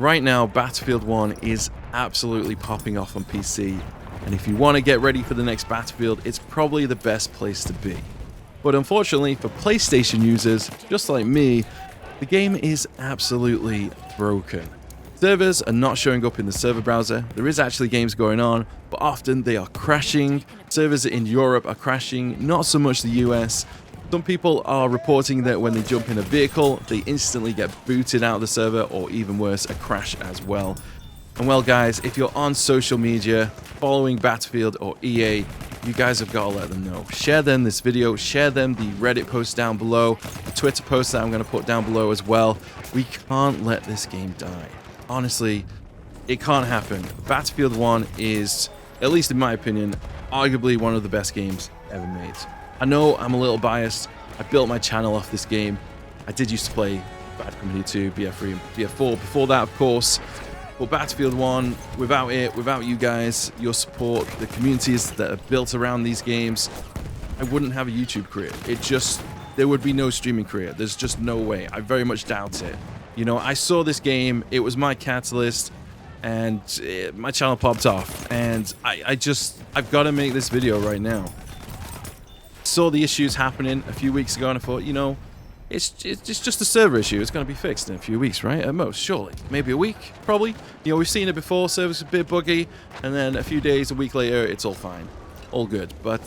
Right now, Battlefield 1 is absolutely popping off on PC, and if you want to get ready for the next Battlefield, it's probably the best place to be. But unfortunately for PlayStation users, just like me, the game is absolutely broken. Servers are not showing up in the server browser. There is actually games going on, but often they are crashing. Servers in Europe are crashing, not so much the US. Some people are reporting that when they jump in a vehicle, they instantly get booted out of the server, or even worse, a crash as well. And well guys, if you're on social media following Battlefield or EA, you guys have got to let them know. Share them this video, share them the Reddit post down below, the Twitter post that I'm going to put down below as well. We can't let this game die. Honestly, it can't happen. Battlefield 1 is, at least in my opinion, arguably one of the best games ever made. I know I'm a little biased. I built my channel off this game. I did used to play Bad Company 2, BF3, and BF4 before that, of course. But Battlefield 1, without it, without you guys, your support, the communities that are built around these games, I wouldn't have a YouTube career. There would be no streaming career. There's just no way. I very much doubt it. You know, I saw this game, it was my catalyst, and my channel popped off. And I've got to make this video right now. Saw the issues happening a few weeks ago, and I thought, you know, it's just a server issue. It's going to be fixed in a few weeks, right? At most, surely. Maybe a week, probably. You know, we've seen it before. Server's a bit buggy, and then a few days, a week later, it's all fine. All good. But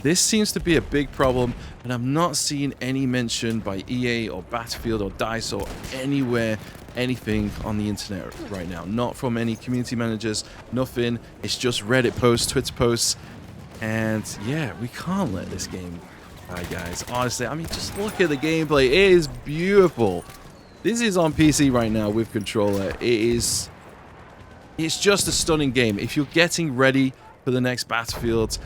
this seems to be a big problem, and I'm not seeing any mention by EA or Battlefield or DICE or anywhere, anything on the internet right now. Not from any community managers, nothing. It's just Reddit posts, Twitter posts. And yeah, we can't let this game die, guys. Honestly, I mean, just look at the gameplay. It is beautiful. This is on PC right now with controller. It's just a stunning game. If you're getting ready for the next Battlefield,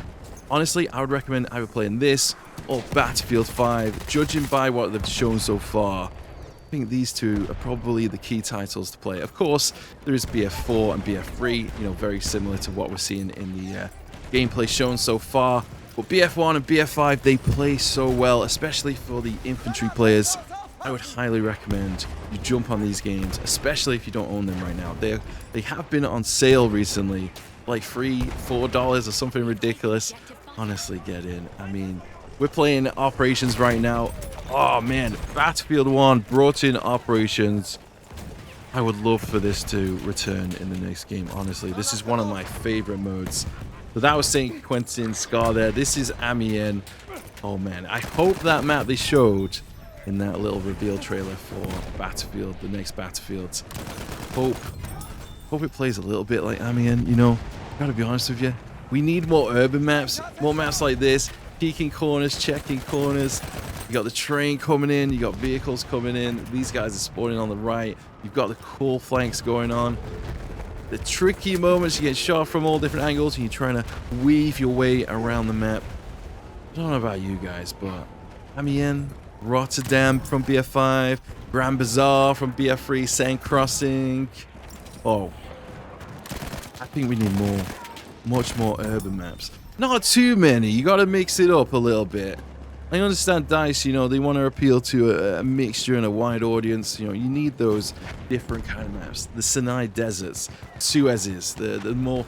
honestly, I would recommend either playing this or Battlefield 5. Judging by what they've shown so far, I think these two are probably the key titles to play. Of course, there is BF4 and BF3, you know, very similar to what we're seeing in the gameplay shown so far. But BF1 and BF5, they play so well, especially for the infantry players. I would highly recommend you jump on these games, especially if you don't own them right now. They have been on sale recently, like $3-4 or something ridiculous. Honestly, get in. I mean, we're playing Operations right now. Oh man, Battlefield 1 brought in Operations. I would love for this to return in the next game, honestly. This is one of my favorite modes. So that was St. Quentin Scar there. This is Amiens. Oh man, I hope that map they showed in that little reveal trailer for Battlefield, the next Battlefield. Hope it plays a little bit like Amiens, you know. Gotta be honest with you. We need more urban maps, more maps like this. Peeking corners, checking corners. You got the train coming in, you got vehicles coming in. These guys are spawning on the right. You've got the cool flanks going on. The tricky moments, you get shot from all different angles and you're trying to weave your way around the map. I don't know about you guys, but Amiens, Rotterdam from BF5, Grand Bazaar from BF3, Sand Crossing. Oh, I think we need much more urban maps. Not too many, you gotta mix it up a little bit. I understand DICE, you know, they want to appeal to a mixture and a wide audience. You know, you need those different kind of maps. The Sinai Deserts, Suezes, the more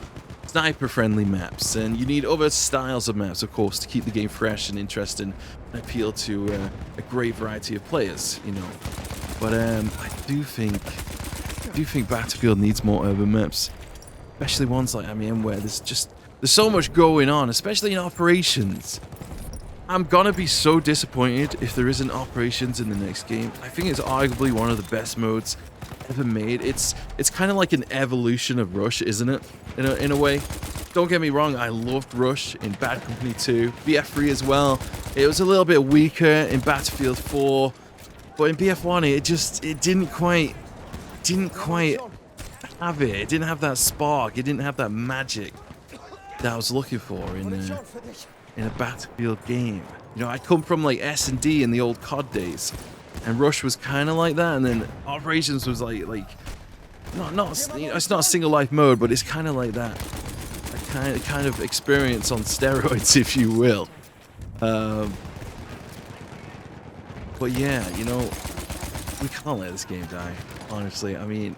sniper-friendly maps. And you need other styles of maps, of course, to keep the game fresh and interesting and appeal to a great variety of players, you know. But I do think Battlefield needs more urban maps. Especially ones like Amiens where there's so much going on, especially in Operations. I'm gonna be so disappointed if there isn't Operations in the next game. I think it's arguably one of the best modes ever made. It's kind of like an evolution of Rush, isn't it? In a way. Don't get me wrong, I loved Rush in Bad Company 2, BF3 as well. It was a little bit weaker in Battlefield 4, but in BF1 it didn't quite have it. It didn't have that spark. It didn't have that magic that I was looking for in a Battlefield game. You know, I come from like S&D in the old COD days, and Rush was kind of like that, and then Operations was like not you know, it's not a single life mode, but it's kind of like that, a kind of experience on steroids, if you will. But yeah, you know, we can't let this game die. Honestly, I mean,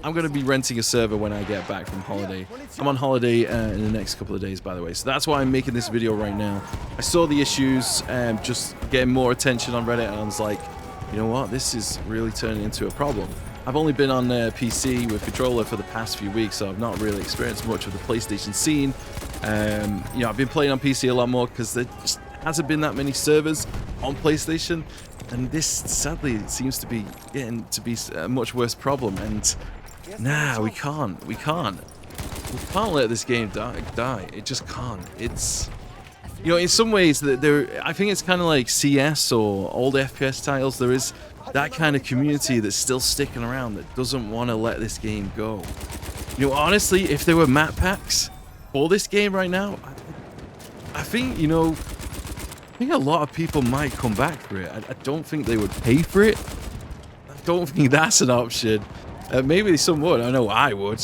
I'm going to be renting a server when I get back from holiday. I'm on holiday in the next couple of days, by the way. So that's why I'm making this video right now. I saw the issues just getting more attention on Reddit, and I was like, you know what? This is really turning into a problem. I've only been on PC with controller for the past few weeks, so I've not really experienced much of the PlayStation scene. You know, I've been playing on PC a lot more because there just hasn't been that many servers on PlayStation. And this, sadly, seems to be getting to be a much worse problem. And nah, we can't let this game die. It just can't. It's, you know, in some ways, I think it's kind of like CS or old FPS titles. There is that kind of community that's still sticking around that doesn't want to let this game go. You know, honestly, if there were map packs for this game right now, I think, you know, I think a lot of people might come back for it. I don't think they would pay for it. I don't think that's an option. Maybe some would. I know I would.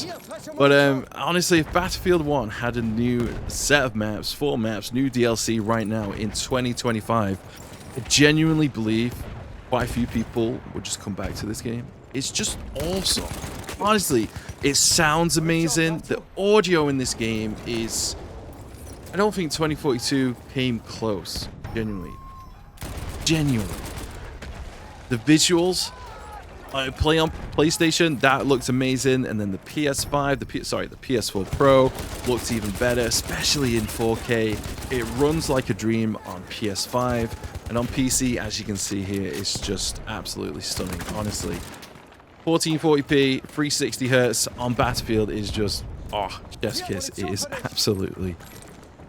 But honestly, if Battlefield 1 had a new set of maps, 4 maps, new DLC right now in 2025, I genuinely believe quite a few people would just come back to this game. It's just awesome. Honestly, it sounds amazing. The audio in this game is... I don't think 2042 came close. Genuinely. The visuals, I play on PlayStation, that looks amazing, and then the PS5, the PS4 Pro looks even better, especially in 4K. It runs like a dream on PS5, and on PC, as you can see here, it's just absolutely stunning. Honestly, 1440p, 360 hertz on Battlefield is just, oh, chef's kiss. It is absolutely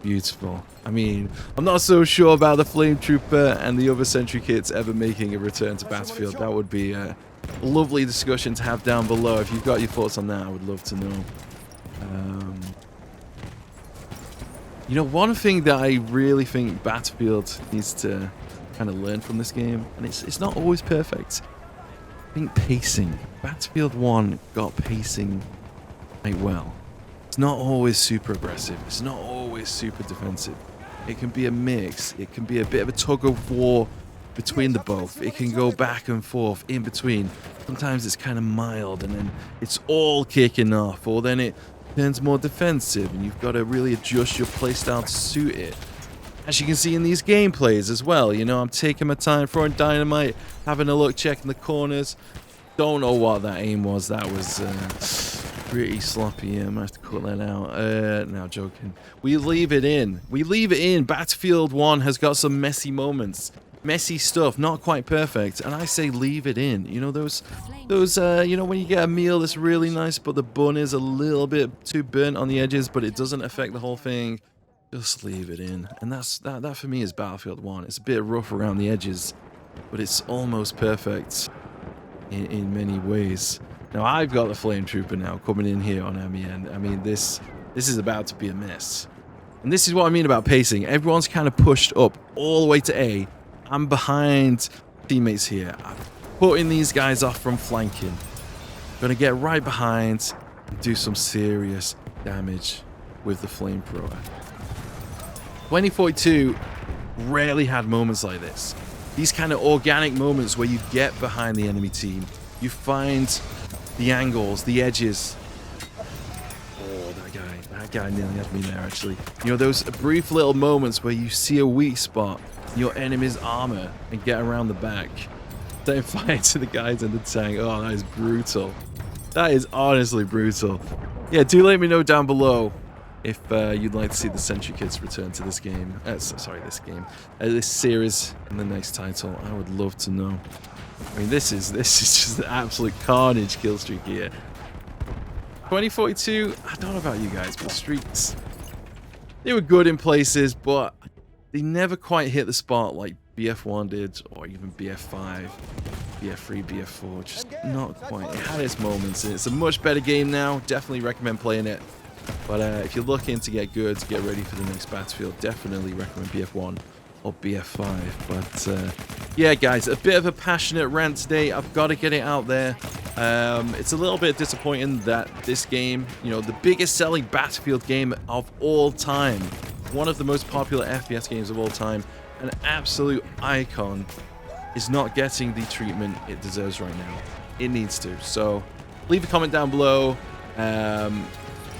beautiful. I mean, I'm not so sure about the Flame Trooper and the other Sentry kits ever making a return to Battlefield. That would be a lovely discussion to have down below. If you've got your thoughts on that, I would love to know. You know, one thing that I really think Battlefield needs to kind of learn from this game, and it's not always perfect, I think pacing. Battlefield 1 got pacing quite well. It's not always super aggressive. It's not always super defensive. It can be a mix. It can be a bit of a tug of war between the both. It can go back and forth in between. Sometimes it's kind of mild and then it's all kicking off, or then it turns more defensive and you've got to really adjust your playstyle to suit it. As you can see in these gameplays as well, you know, I'm taking my time, throwing dynamite, having a look, checking the corners. Don't know what that aim was. That was pretty sloppy. Yeah, I might have to cut that out. No, joking. We leave it in. We leave it in. Battlefield 1 has got some messy moments. Messy stuff, not quite perfect. And I say leave it in. You know, those you know, when you get a meal that's really nice, but the bun is a little bit too burnt on the edges, but it doesn't affect the whole thing. Just leave it in. And that for me is Battlefield 1. It's a bit rough around the edges, but it's almost perfect in many ways. Now I've got the Flame Trooper now coming in here on MEN. I mean, this is about to be a mess. And this is what I mean about pacing. Everyone's kind of pushed up all the way to A. I'm behind teammates here. I'm putting these guys off from flanking. Gonna get right behind and do some serious damage with the Flamethrower. 2042 rarely had moments like this. These kind of organic moments where you get behind the enemy team. You find the angles, the edges. Oh, that guy nearly had me there, actually. You know, those brief little moments where you see a weak spot in your enemy's armor and get around the back. Don't fight to the guys in the tank. Oh, that is brutal. That is honestly brutal. Yeah, do let me know down below if you'd like to see the Sentry Kits return to this game. This series in the next title. I would love to know. I mean, this is just an absolute carnage kill streak here. 2042, I don't know about you guys, but streaks, they were good in places, but they never quite hit the spot like BF1 did, or even BF5, BF3, BF4, just not quite. It had its moments, and it's a much better game now. Definitely recommend playing it. But if you're looking to get good, to get ready for the next Battlefield, definitely recommend BF1 or BF5. But yeah, guys, a bit of a passionate rant today. I've got to get it out there. It's a little bit disappointing that this game, you know, the biggest selling Battlefield game of all time, one of the most popular FPS games of all time, an absolute icon, is not getting the treatment it deserves right now. It needs to. So leave a comment down below.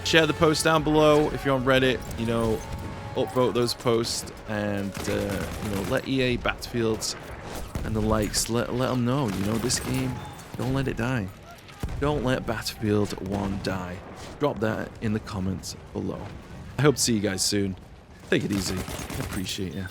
Share the post down below if you're on Reddit. You know, upvote those posts and you know, let EA Battlefields and the likes let them know. You know, this game, don't let it die. Don't let Battlefield 1 die. Drop that in the comments below. I hope to see you guys soon. Take it easy. I appreciate you.